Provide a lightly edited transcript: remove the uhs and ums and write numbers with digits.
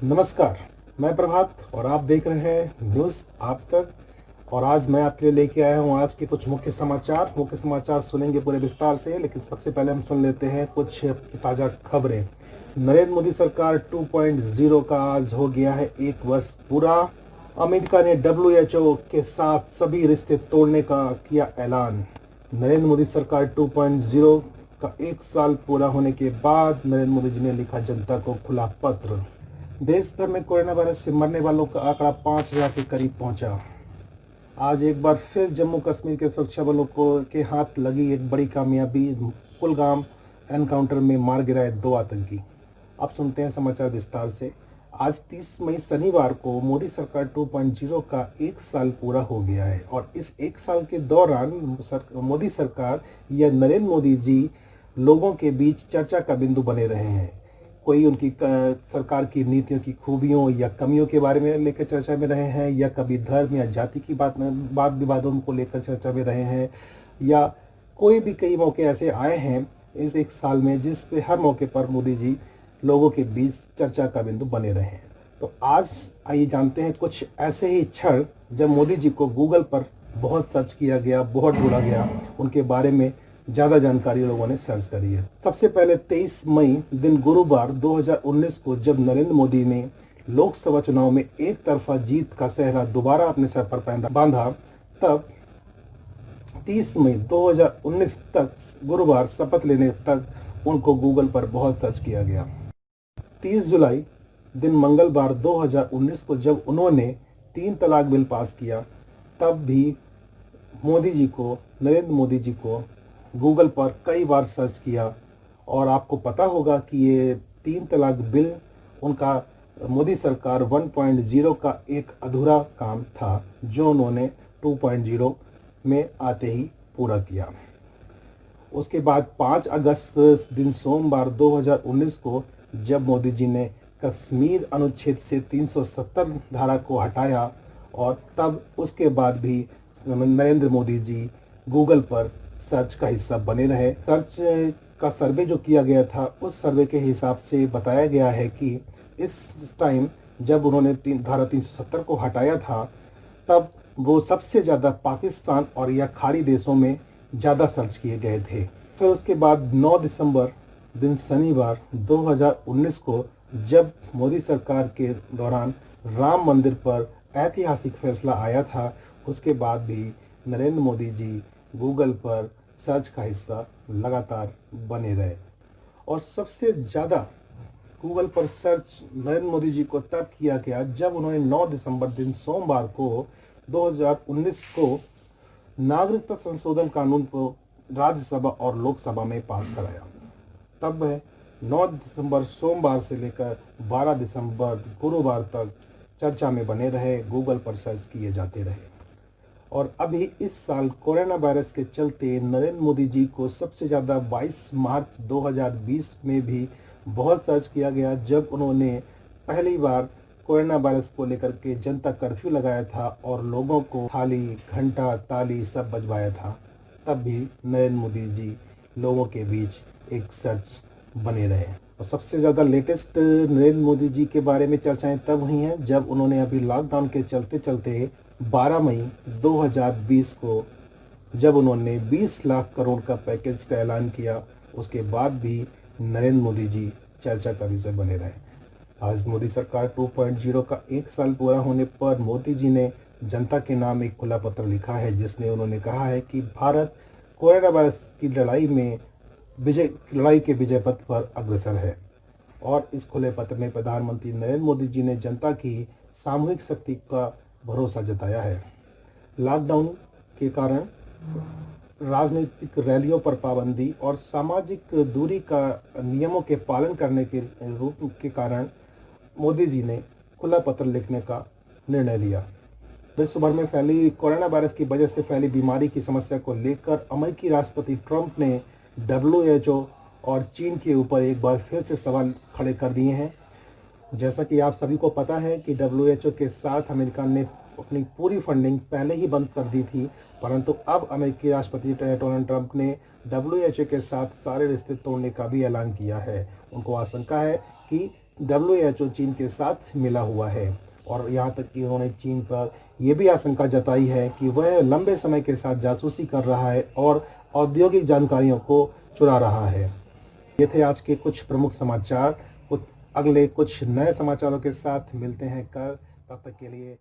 नमस्कार, मैं प्रभात और आप देख रहे हैं न्यूज़ आप तक। और आज मैं आपके लिए लेके आया हूँ आज के कुछ मुख्य समाचार। सुनेंगे पूरे विस्तार से, लेकिन सबसे पहले हम सुन लेते हैं कुछ ताज़ा खबरें। नरेंद्र मोदी सरकार 2.0 का आज हो गया है 1 वर्ष पूरा। अमेरिका ने WHO के साथ सभी रिश्ते तोड़ने का किया ऐलान। नरेंद्र मोदी सरकार 2.0 का 1 साल पूरा होने के बाद नरेंद्र मोदी जी ने लिखा जनता को खुला पत्र। देश भर में कोरोना वायरस से मरने वालों का आंकड़ा 5,000 के करीब पहुंचा। आज एक बार फिर जम्मू कश्मीर के सुरक्षा बलों को के हाथ लगी एक बड़ी कामयाबी। कुलगाम एनकाउंटर में मार गिराए 2 आतंकी। अब सुनते हैं समाचार विस्तार से। आज 30 मई शनिवार को मोदी सरकार 2.0 का 1 साल पूरा हो गया है और इस 1 साल के दौरान मोदी सरकार या नरेंद्र मोदी जी लोगों के बीच चर्चा का बिंदु बने रहे हैं। कोई उनकी सरकार की नीतियों की खूबियों या कमियों के बारे में लेकर चर्चा में रहे हैं, या कभी धर्म या जाति की बात विवादों को लेकर चर्चा में रहे हैं, या कोई भी कई मौके ऐसे आए हैं इस 1 साल में जिस पे हर मौके पर मोदी जी लोगों के बीच चर्चा का बिंदु बने रहे हैं। तो आज आइए जानते हैं कुछ ऐसे ही क्षण जब मोदी जी को गूगल पर बहुत सर्च किया गया, बहुत ढूंढा गया, उनके बारे में ज़्यादा जानकारी लोगों ने सर्च करी है। सबसे पहले 23 मई दिन गुरुवार 2019 को जब नरेंद्र मोदी ने लोकसभा चुनाव में एक तरफा जीत का सेहरा दोबारा अपने सर पर बांधा, तब 30 मई 2019 तक गुरुवार शपथ लेने तक उनको गूगल पर बहुत सर्च किया गया। 30 जुलाई दिन मंगलवार 2019 को जब उन्होंने 3 तलाक बिल पास किया, तब भी नरेंद्र मोदी जी को गूगल पर कई बार सर्च किया। और आपको पता होगा कि ये 3 तलाक बिल उनका मोदी सरकार 1.0 का एक अधूरा काम था जो उन्होंने 2.0 में आते ही पूरा किया। उसके बाद 5 अगस्त दिन सोमवार 2019 को जब मोदी जी ने कश्मीर अनुच्छेद से 370 धारा को हटाया, और तब उसके बाद भी नरेंद्र मोदी जी गूगल पर सर्च का हिस्सा बने रहे। सर्च का सर्वे जो किया गया था, उस सर्वे के हिसाब से बताया गया है कि इस टाइम जब उन्होंने धारा 370 को हटाया था, तब वो सबसे ज़्यादा पाकिस्तान और या खाड़ी देशों में ज़्यादा सर्च किए गए थे। फिर उसके बाद 9 दिसंबर दिन शनिवार 2019 को जब मोदी सरकार के दौरान राम मंदिर पर ऐतिहासिक फैसला आया था, उसके बाद भी नरेंद्र मोदी जी गूगल पर सर्च का हिस्सा लगातार बने रहे। और सबसे ज़्यादा गूगल पर सर्च नरेंद्र मोदी जी को तब किया गया जब उन्होंने 9 दिसंबर दिन सोमवार को 2019 को नागरिकता संशोधन कानून को राज्यसभा और लोकसभा में पास कराया। तब वह 9 दिसंबर सोमवार से लेकर 12 दिसंबर गुरुवार तक चर्चा में बने रहे, गूगल पर सर्च किए जाते रहे। और अभी इस साल कोरोना वायरस के चलते नरेंद्र मोदी जी को सबसे ज़्यादा 22 मार्च 2020 में भी बहुत सर्च किया गया, जब उन्होंने पहली बार कोरोना वायरस को लेकर के जनता कर्फ्यू लगाया था और लोगों को थाली, घंटा, ताली सब बजवाया था। तब भी नरेंद्र मोदी जी लोगों के बीच एक सर्च बने रहे। और सबसे ज़्यादा लेटेस्ट नरेंद्र मोदी जी के बारे में चर्चाएं तब हुई हैं जब उन्होंने अभी लॉकडाउन के चलते चलते 12 मई 2020 को जब उन्होंने 20 लाख करोड़ का पैकेज का ऐलान किया। उसके बाद भी नरेंद्र मोदी जी चर्चा का विषय बने रहे। आज मोदी सरकार 2.0 का 1 साल पूरा होने पर मोदी जी ने जनता के नाम एक खुला पत्र लिखा है, जिसमें उन्होंने कहा है कि भारत कोरोना वायरस की लड़ाई के विजय पथ पर अग्रसर है। और इस खुले पत्र में प्रधानमंत्री नरेंद्र मोदी जी ने जनता की सामूहिक शक्ति का भरोसा जताया है। लॉकडाउन के कारण राजनीतिक रैलियों पर पाबंदी और सामाजिक दूरी का नियमों के पालन करने के रूप के कारण मोदी जी ने खुला पत्र लिखने का निर्णय लिया। विश्व भर में फैली कोरोना वायरस की वजह से फैली बीमारी की समस्या को लेकर अमेरिकी राष्ट्रपति ट्रंप ने WHO और चीन के ऊपर एक बार फिर से सवाल खड़े कर दिए हैं। जैसा कि आप सभी को पता है कि WHO के साथ अमेरिका ने अपनी पूरी फंडिंग पहले ही बंद कर दी थी, परंतु अब अमेरिकी राष्ट्रपति डोनाल्ड ट्रंप ने WHO के साथ सारे रिश्ते तोड़ने का भी ऐलान किया है। उनको आशंका है कि WHO चीन के साथ मिला हुआ है और यहाँ तक कि उन्होंने चीन पर यह भी आशंका जताई है कि वह लंबे समय के साथ जासूसी कर रहा है और औद्योगिक जानकारियों को चुरा रहा है। ये थे आज के कुछ प्रमुख समाचार। अगले कुछ नए समाचारों के साथ मिलते हैं कल, तब तक के लिए